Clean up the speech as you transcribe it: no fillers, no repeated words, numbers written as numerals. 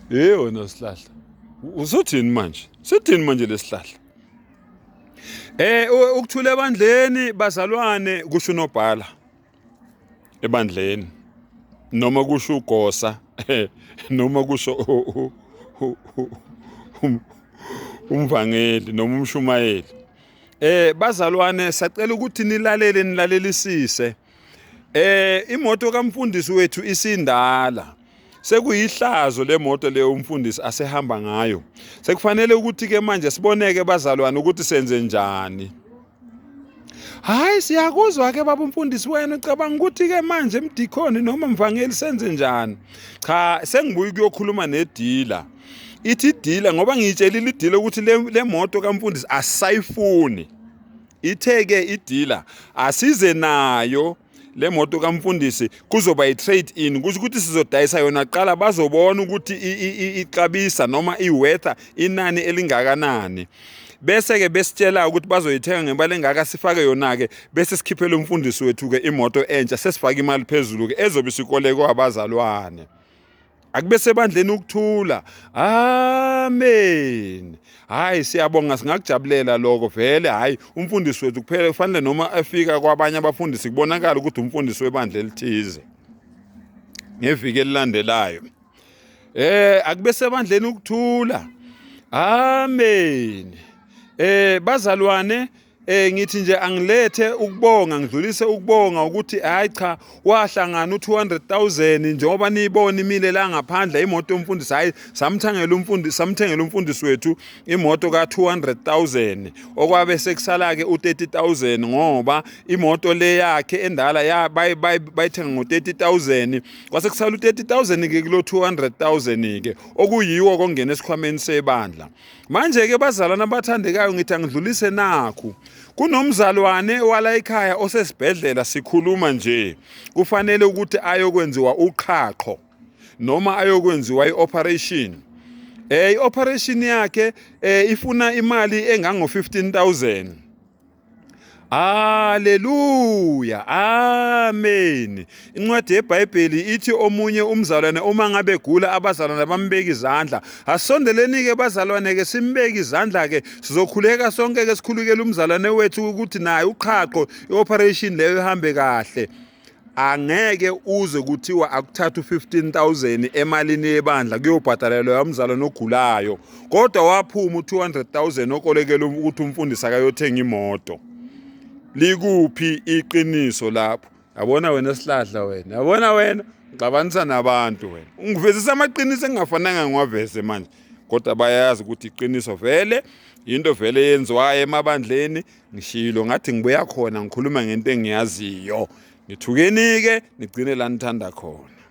Wena sihlahla. Usothini manje? Sithini manje lesihlahla? Ukuthula ebandleni bazalwane kusho unobhala. Ebandleni. Noma kusho ugosa, noma kusho umvangeli noma umshumayeli. Bazalwane sacela ukuthi nilalelisise. Imoto kaMfundisi wethu isindala. Sekuyihlazo lemoto leyo umfundisi asehamba ngayo. Sekufanele ukuthi ke manje siboneke bazalwane ukuthi senze njani. Hayi siyakuzwa ke baba umfundisi wena ucabanga ukuthi ke manje emdikhoni noma mvangeli senze njani? Cha sengibuye ukuyokhuluma nedila. Ithi dealer ngoba ngitshelile idealer ukuthi le moto kaMfundisi asayifuni. Itheke idealer asize nayo le moto kaMfundisi kuzoba i-trade in kusho ukuthi sizodayisa yona qala bazobona ukuthi ixabisa noma iwetha inani elingakanani bese ke besitshela ukuthi bazoyithenga ngemali engaka sifake yona ke bese sikhiphele umfundisi wethu ke imoto entsha sesifaka imali phezulu ke ezobe sikoleke abazalwane akube sebandleni ukuthula amen. Hayi siyabonga singakujabulela lokho vele hayi umfundisi wethu kuphela kufanele noma afika kwabanye abafundisi kubonakala ukuthi umfundisi webandla elithize ngeviki elilandelayo akube sebandleni ukuthula amen. Bazalwane ngithi nje angilethe ukubonga ngidlulise ukubonga ukuthi hayi cha wahlangana u200,000 njengoba niyibona imile la ngaphandle imoto yomfundisi hayi samthengela umfundisi wethu imoto ka200,000 okwabe sekusala ke u30,000 ngoba imoto le yakhe endala bayithenga ngo30,000 kwase kusala u30,000 ke kulo 200,000 ke okuyiwo kongena esikhwameni sebandla. Manje ke bazalwana abathandekayo ngithi angidlulise nakho kunomzalwane wala ekhaya osesibhedlela sikhuluma nje kufanele ukuthi ayokwenziwa uqhaqho noma ayokwenziwa ioperation ioperation yakhe ifuna imali engango 15,000. Haleluya amen. Incwadi yeBhayibheli ithi omunye umzalwane uma ngabe gula abazalwane bambeka izandla asondeleni ke bazalwane ke simbeka izandla ke sizokhuleka sonke ke sikhulukele umzalwane wethu ukuthi naye uqhaqho ioperation leyo ihambe kahle. Angeke uze kuthiwa akuthatha u15,000 emalini yebandla kuyobhadalelwa umzalwane ogulayo kodwa waphuma u200,000 okolekela ukuthi umfundisi akayothenga imoto. Likuphi iqiniso lapho? Yabona wena sihlahla wena. Yabona wena ngixabanisa nabantu wena. Ungivezisa amaqiniso engafananga ngiwaveze manje. Kodwa bayazi ukuthi iqiniso vele into vele yenziwayo emabandleni ngishilo ngathi ngibuya khona ngikhuluma ngento engiyaziyo. Ngithukeni ke nigcine la nithanda khona.